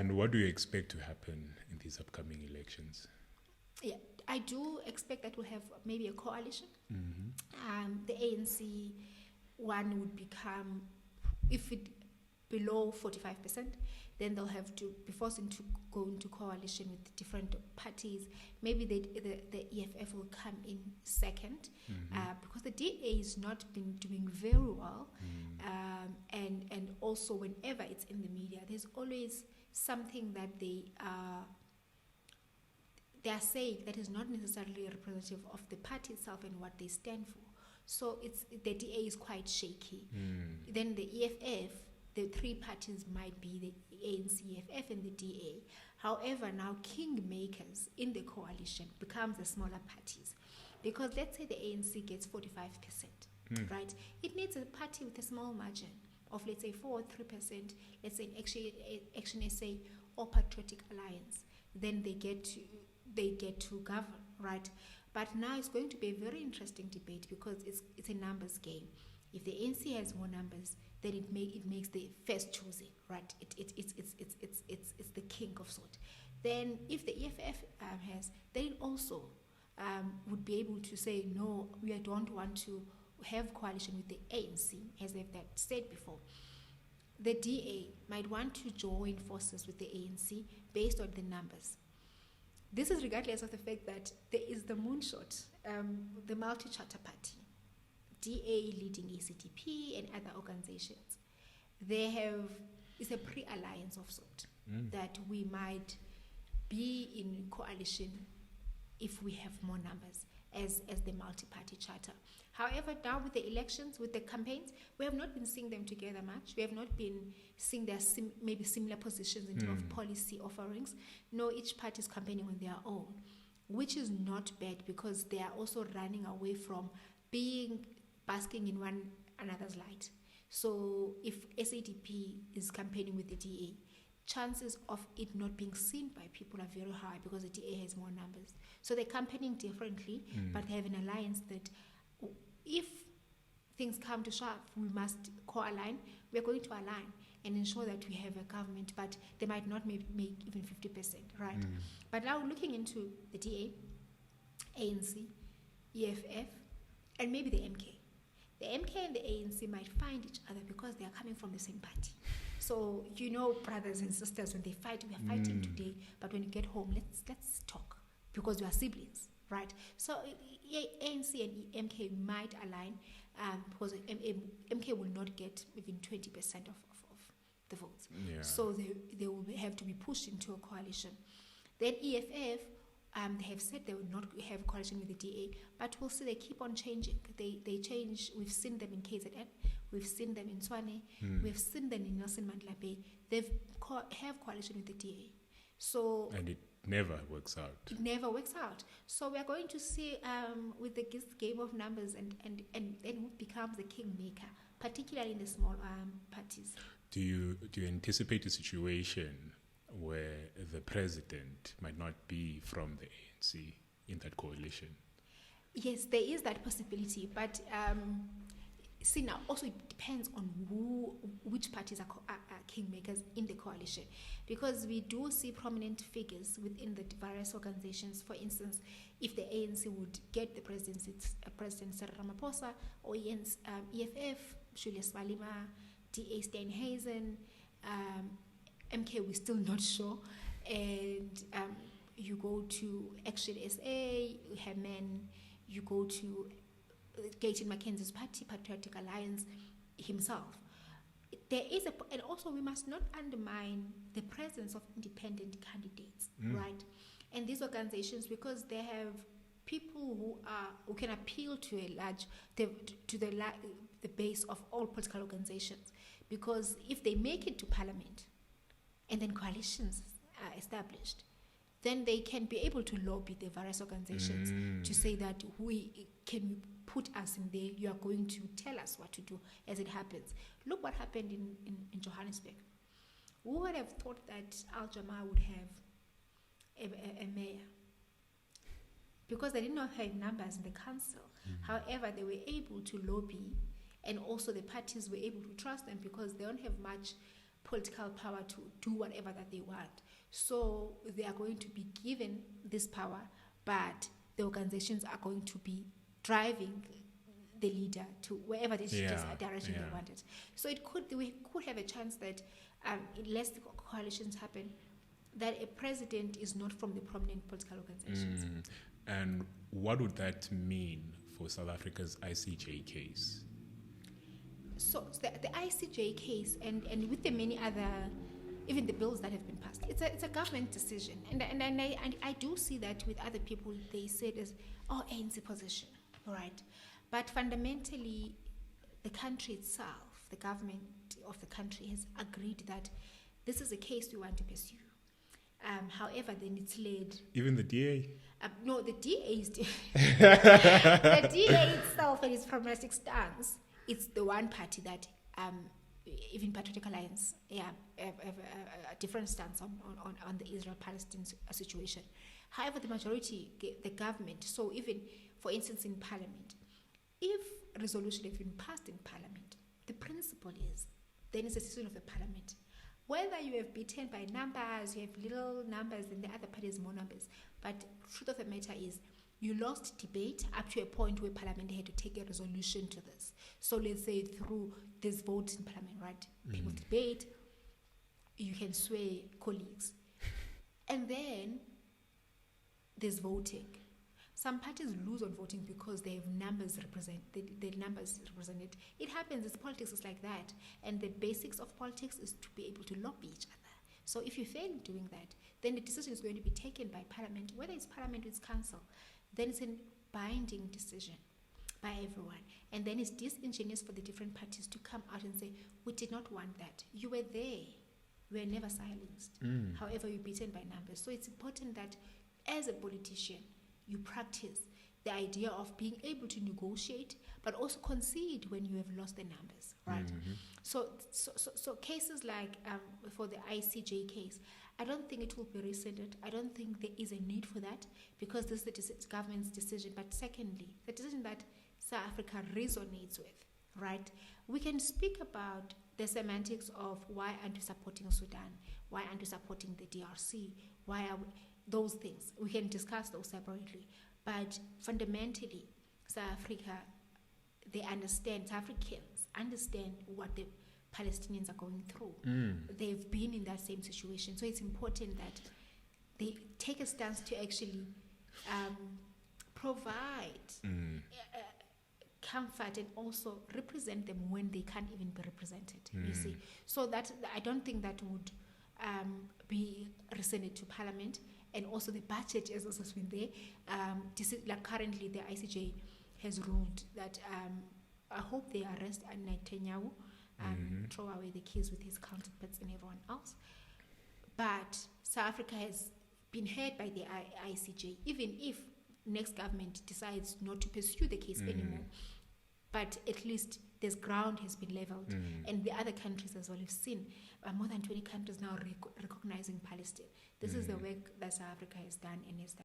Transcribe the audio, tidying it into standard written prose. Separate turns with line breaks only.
And what do you expect to happen in these upcoming elections?
Yeah, I do expect that we'll have maybe a coalition. The ANC one would become, if it below 45%, then they'll have to be forced to go into coalition with different parties. Maybe the EFF will come in second, because the DA has not been doing very well. And also whenever it's in the media, there's always something that they are saying that is not necessarily representative of the party itself and what they stand for. So the DA is quite shaky. Then the EFF, the three parties might be the ANC, EFF, and the DA. However, now kingmakers in the coalition becomes the smaller parties. Because let's say the ANC gets 45%, right? It needs a party with a small margin of, let's say, 4 or 3%, let's say Action SA or Patriotic Alliance. Then they get to govern, right? But now it's going to be a very interesting debate because it's a numbers game. If the ANC has more numbers, then it makes the first choosing, right? It's the king of sort. Then if the EFF has, they also would be able to say, no, we don't want to have coalition with the ANC, as they've said before. The DA might want to join forces with the ANC based on the numbers. This is regardless of the fact that there is the moonshot, the multi-charter party, DA leading ECDP and other organizations. It's a pre-alliance of sort that we might be in coalition if we have more numbers as the multi-party charter. However, now with the elections, with the campaigns, we have not been seeing them together much. We have not been seeing their maybe similar positions in terms of policy offerings. No, each party is campaigning on their own, which is not bad because they are also running away from basking in one another's light. So if SADP is campaigning with the DA, chances of it not being seen by people are very high because the DA has more numbers. So they're campaigning differently, but they have an alliance that if things come to sharp, we must co-align. We're going to align and ensure that we have a government, but they might not make even 50%, right? But now looking into the DA, ANC, EFF, and maybe the MK. The MK and the ANC might find each other because they are coming from the same party. So, brothers and sisters, when they fight, we are fighting today, but when you get home, let's talk because we are siblings, right? So ANC and MK might align because MK will not get even 20% of the votes. Yeah. So they will have to be pushed into a coalition. Then EFF, they have said they will not have a coalition with the DA, but we'll see they keep on changing. They change. We've seen them in KZN. We've seen them in Tshwane. We've seen them in Nelson Mandela Bay. They've have coalition with the DA. So
and it never works out.
It never works out. So we are going to see with the game of numbers and who becomes the kingmaker, particularly in the small parties.
Do you anticipate a situation where the president might not be from the ANC in that coalition?
Yes, there is that possibility, but see now also it depends on which parties are kingmakers in the coalition, because we do see prominent figures within the various organizations. For instance, if the ANC would get the presidency, President Cyril Ramaphosa, or EFF, Julius Malema, DA Steinhazen, MK, we're still not sure. And you go to Action SA, Herman, you go to Gayton Mackenzie's party, Patriotic Alliance himself. There is and also we must not undermine the presence of independent candidates, right? And these organizations, because they have people who can appeal to the base of all political organizations, because if they make it to parliament and then coalitions are established, then they can be able to lobby the various organizations to say that we can put us in there, you are going to tell us what to do as it happens. Look what happened in Johannesburg. Who would have thought that Al-Jamaa would have a mayor? Because they did not have numbers in the council. However, they were able to lobby, and also the parties were able to trust them because they don't have much political power to do whatever that they want. So they are going to be given this power, but the organizations are going to be driving the leader to wherever the direction they wanted. So we could have a chance that unless the coalitions happen, that a president is not from the prominent political organizations.
And what would that mean for South Africa's ICJ case?
So the ICJ case and with the many other, even the bills that have been passed, it's a government decision. And I do see that with other people, they say it as, ANC position, all right? But fundamentally, the country itself, the government of the country has agreed that this is a case we want to pursue. However, then it's led...
Even the DA?
No, the DA is... the DA itself, in its pragmatic stance, it's the one party that, even Patriotic Alliance, have a different stance on the Israel-Palestine situation. However, the majority, the government, so even, for instance, in Parliament, if a resolution has been passed in Parliament, the principle is, then it's a decision of the Parliament. Whether you have beaten by numbers, you have little numbers, and the other party has more numbers. But the truth of the matter is, you lost debate up to a point where Parliament had to take a resolution to this. So let's say through this vote in Parliament, right? People debate, you can sway colleagues. And then there's voting. Some parties lose on voting because they have numbers the numbers represented. It happens, it's politics, it's like that. And the basics of politics is to be able to lobby each other. So if you fail in doing that, then the decision is going to be taken by Parliament, whether it's Parliament or it's Council. Then it's a binding decision by everyone. And then it's disingenuous for the different parties to come out and say, we did not want that. You were there. We were never silenced. However, you're beaten by numbers. So it's important that as a politician, you practice the idea of being able to negotiate, but also concede when you have lost the numbers, right? So cases like for the ICJ case, I don't think it will be rescinded. I don't think there is a need for that because this is the government's decision. But secondly, the decision that South Africa resonates with, right? We can speak about the semantics of why aren't we supporting Sudan? Why aren't we supporting the DRC? Why are we, those things? We can discuss those separately. But fundamentally, South Africa, South Africans understand what the Palestinians are going through. They've been in that same situation. So it's important that they take a stance to actually provide comfort and also represent them when they can't even be represented, you see. So that I don't think that would be rescinded to Parliament. And also the budget has also been there. Like currently the ICJ has ruled that I hope they arrest Netanyahu and throw away the keys with his counterparts and everyone else. But South Africa has been heard by the ICJ, even if next government decides not to pursue the case anymore. But at least this ground has been leveled. And the other countries as well have seen more than 20 countries now recognizing Palestine. This is the work that South Africa has done and has done.